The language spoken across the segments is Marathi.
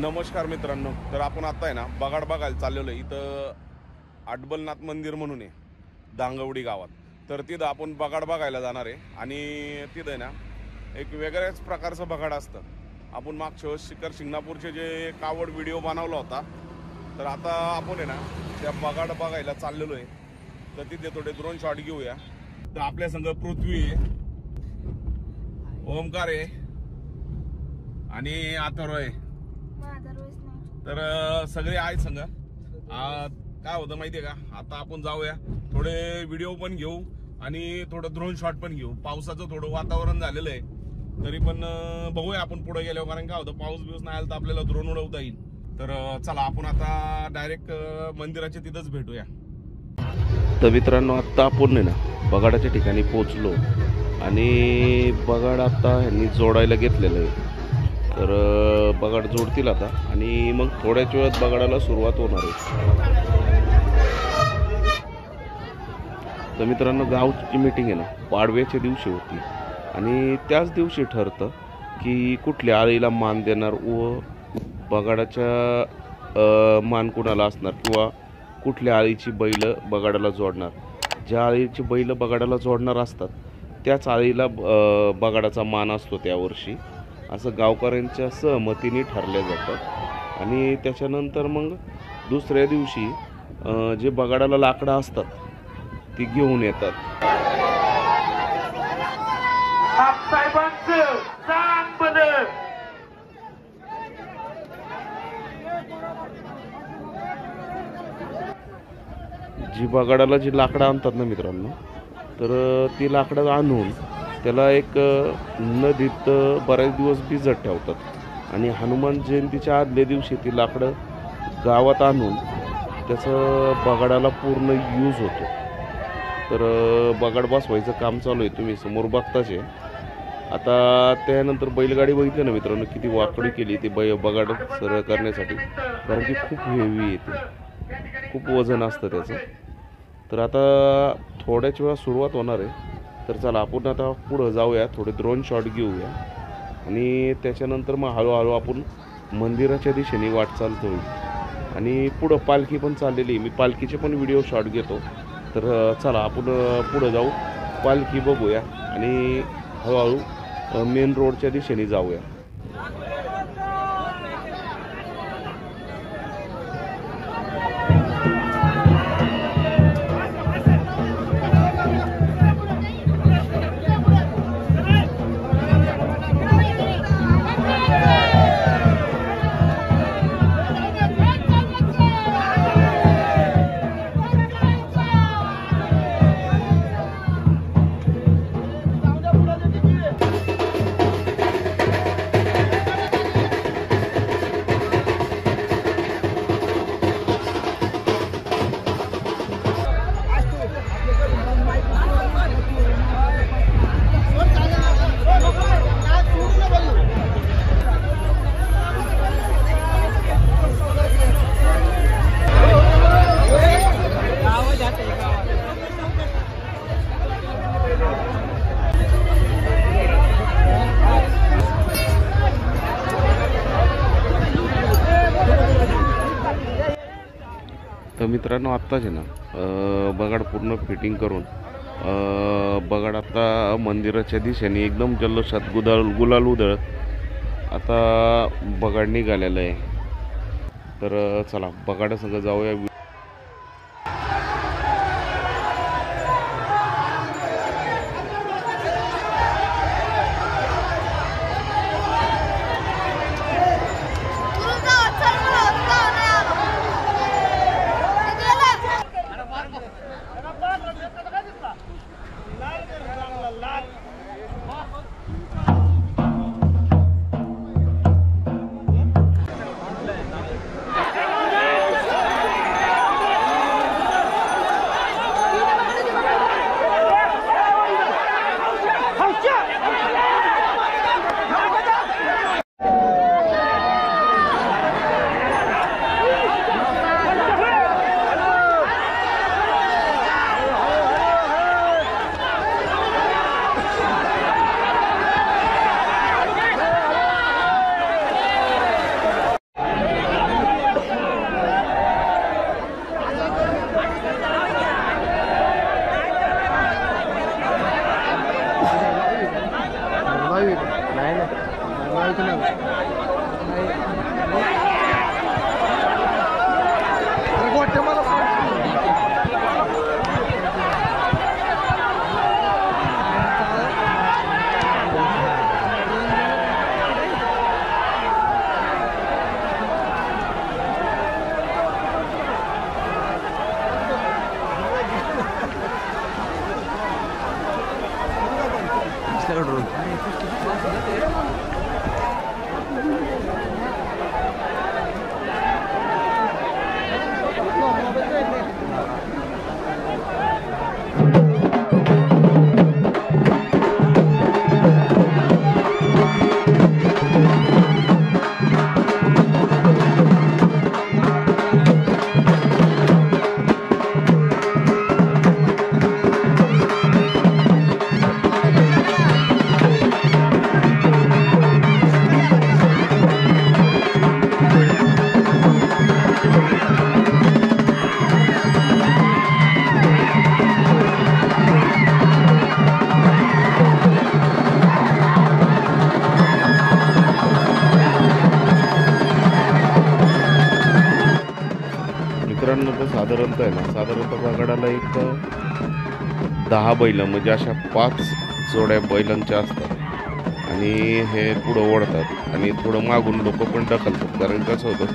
नमस्कार मित्रांनो, तर आपण आता आहे ना बगाड बघायला चाललेलो आहे। इथं आडबलनाथ मंदिर म्हणून आहे दांगवडी गावात। तर तिथं आपण बगाड बघायला जाणार आहे आणि तिथं आहे ना एक वेगळ्याच प्रकारचं बगाड असतं। आपण मागच्या शिखर शिंगणापूरचे जे कावड व्हिडिओ बनवला होता, तर आता आपण आहे ना त्या बगाड बघायला चाललेलो आहे। तर तिथे थोडे ड्रोन शॉट घेऊया। तर आपल्या संग पृथ्वी आहे, ओमकार आहे आणि अथर्व आहे। तर सगळे आहेत संग। काय होतं माहितीये का, आता आपण जाऊया, थोडे व्हिडिओ पण घेऊ आणि थोडं ड्रोन शॉट पण घेऊ। पावसाचं थोडं वातावरण झालेलं आहे, तरी पण बघूया आपण पुढे गेल्यावर, कारण काय होतं पाऊस बिऊस नाही आला तर आपल्याला ड्रोन उडवता येईल। तर चला आपण आता डायरेक्ट मंदिराच्या तिथंच भेटूया। तर मित्रांनो, आता आपण ना बगाडाच्या ठिकाणी पोहोचलो आणि बगाड आता ह्यांनी जोडायला घेतलेलं आहे। तर बगाड जोडतील आता आणि मग थोड्याच वेळात बगाडाला सुरुवात होणार आहे। तर मित्रांनो, गावची मीटिंग आहे ना पाडव्याच्या दिवशी होती आणि त्याच दिवशी ठरतं की कुठल्या आळीला मान देणार व बगाडाच्या मान कुणाला असणार किंवा कुठल्या आळीची बैल बगाडाला जोडणार। ज्या आळीची बैल बगाडाला जोडणार असतात त्याच आळीला बगाडाचा मान असतो त्यावर्षी, असं गावकऱ्यांच्या सहमतीने ठरल्या जातं। आणि त्याच्यानंतर मग दुसऱ्या दिवशी जे बगाडाला लाकडं असतात ती घेऊन येतात। जी बगाडाला जी लाकडं आणतात ना मित्रांनो, तर ती लाकडं आणून त्याला एक नदीत बरेच दिवस भिजत ठेवतात आणि हनुमान जयंतीच्या आदल्या दिवशी ती लाकडं गावात आणून त्याचं बगाडाला पूर्ण यूज होतो। तर बगाड बसवायचं काम चालू आहे, तुम्ही समोर बघताच आहे। आता त्यानंतर बैलगाडी बघितली ना मित्रांनो, किती वाकडी केली ती बगाड सरळ करण्यासाठी, कारण की खूप हेवी येते, खूप वजन असतं त्याचं। तर आता थोड्याच वेळा सुरुवात होणार आहे। तर चला आपण आता पुढं जाऊया, थोडे ड्रोन शॉट घेऊया आणि त्याच्यानंतर मग हळूहळू आपण मंदिराच्या दिशेने वाटचाल करू। आणि पुढं पालखी पण चाललेली आहे, मी पालखीचे पण व्हिडिओ शॉट घेतो। तर चला आपण पुढं जाऊ, पालखी बघूया आणि हळूहळू मेन रोडच्या दिशेने जाऊया। तर मित्रांनो, आत्ताच आहे ना बगाड पूर्ण फिटिंग करून बगाड आता मंदिराच्या दिशेने एकदम जल्लोषात गुलाल उधळत आता बगाड निघालेलं आहे। तर चला बगाडासंग जाऊया। नाही नाही मित्रांनो, तर साधारणतः आहे ना, साधारणतः बगाडाला एक 10 बैल म्हणजे अशा 5 जोड्या बैलांच्या असतात आणि हे पुढं ओढतात आणि थोडं मागून लोक पण ढकलतात. कारण कसं होतं,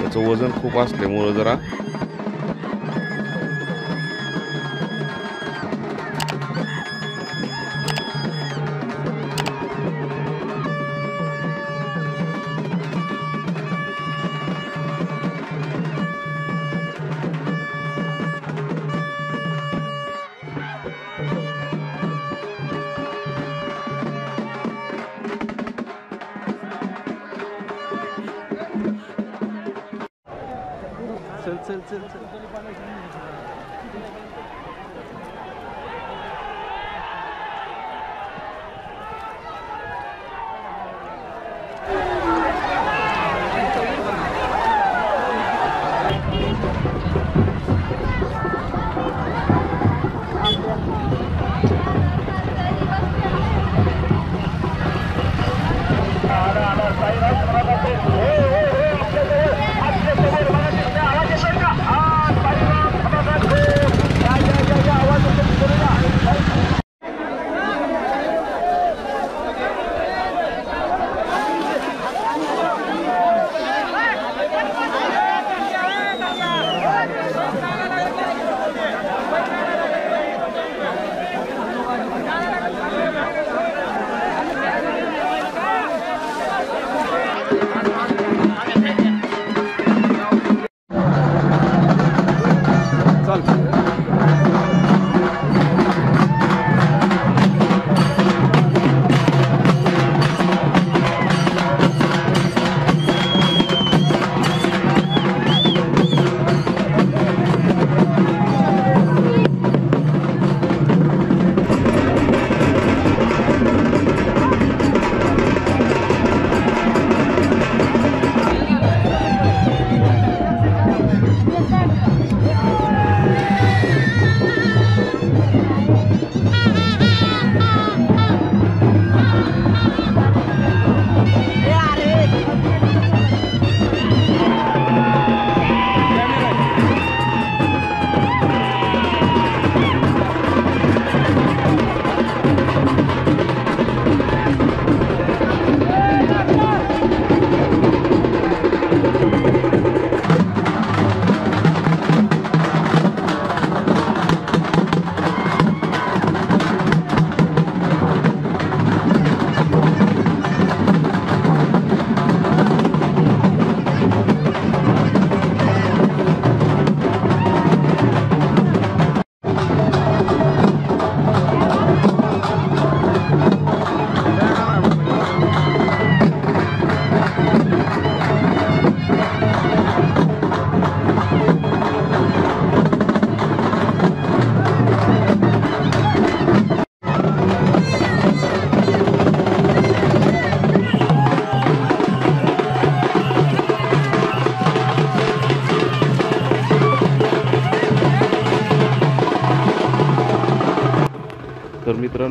त्याचं वजन खूप असल्यामुळं जरा चल चल चल चल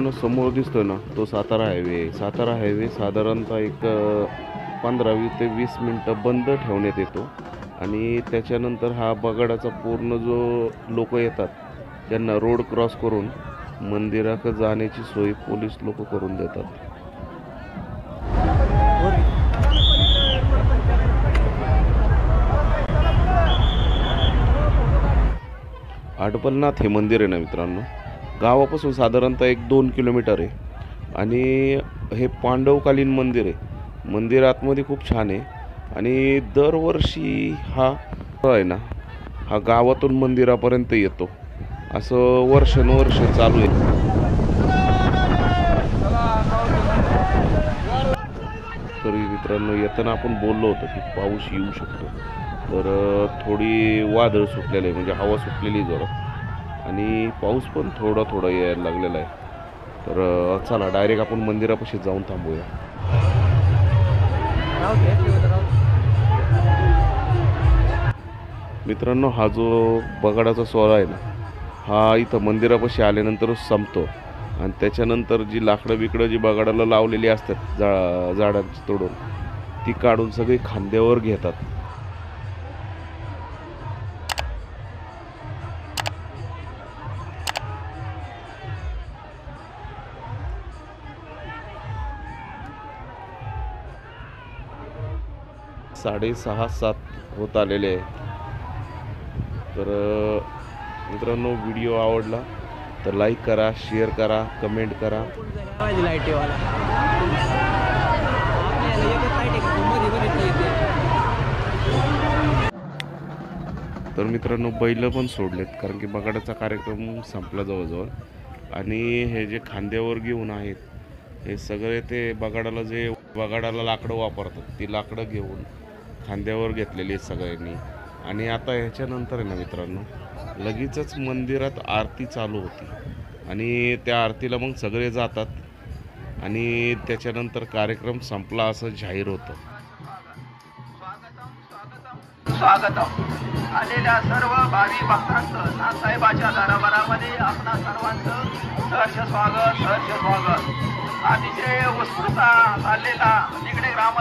मित्रांनो समोर दिसतोय ना तो सातारा हायवे. सातारा हायवे साधारणतः एक 15 ते 20 मिनटं बंद ठेवण्यात येतो आणि त्याच्यानंतर हा बगाडाचा पूर्ण जो लोक येतात त्यांना रोड क्रॉस करून मंदिराकडे जाण्याची सोय पोलीस लोक करून देतात. अडबलनाथ हे मंदिर आहे ना मित्रांनो, गावापासून साधारणतः 1-2 किलोमीटर आहे आणि हे पांडवकालीन मंदिर आहे. मंदिर आतमध्ये खूप छान आहे आणि दरवर्षी हा आहे ना हा गावातून मंदिरापर्यंत येतो. असं वर्षानुवर्ष चालू आहे. तरी मित्रांनो येताना आपण बोललो होतो की पाऊस येऊ शकतो, तर थोडी वादळ सुटलेलं आहे, म्हणजे हवा सुटलेली जोरात आणि पाऊस पण थोडा यायला लागलेला आहे. तर चला डायरेक्ट आपण मंदिरापाशी जाऊन थांबूया. मित्रांनो हा जो बगाडाचा सोहळा आहे ना हा इथं मंदिरापाशी आल्यानंतरच संपतो आणि त्याच्यानंतर जी लाकडं जी बगाडाला लावलेली असतात झाडांची तोडून ती काढून सगळी खांद्यावर घेतात. साडेसहा 7 होत आलेले आहे. तर मित्रांनो व्हिडिओ आवडला तर लाईक करा, शेअर करा, कमेंट करा. तर मित्रांनो बैल पण सोडलेत कारण की बगाडाचा कार्यक्रम संपला जवळजवळ आणि हे जे खांद्यावर घेऊन आहेत हे सगळे ते बगाडाला लाकडं वापरतात ती लाकडं घेऊन खांद्यावर घेतलेली आहेत सगळ्यांनी. आणि आता ह्याच्यानंतर आहे ना मित्रांनो लगेचच मंदिरात आरती चालू होती आणि त्या आरतीला मग सगळे जातात आणि त्याच्यानंतर कार्यक्रम संपला असं जाहीर होतं. स्वागतम आलेल्या सर्व भावी भक्तांचं नाथसाहेबाच्या दरबारामध्ये आपणा सर्वांचं सहर्ष स्वागत. अतिशय उत्स्फूर्त चाललेला तिकडे ग्राम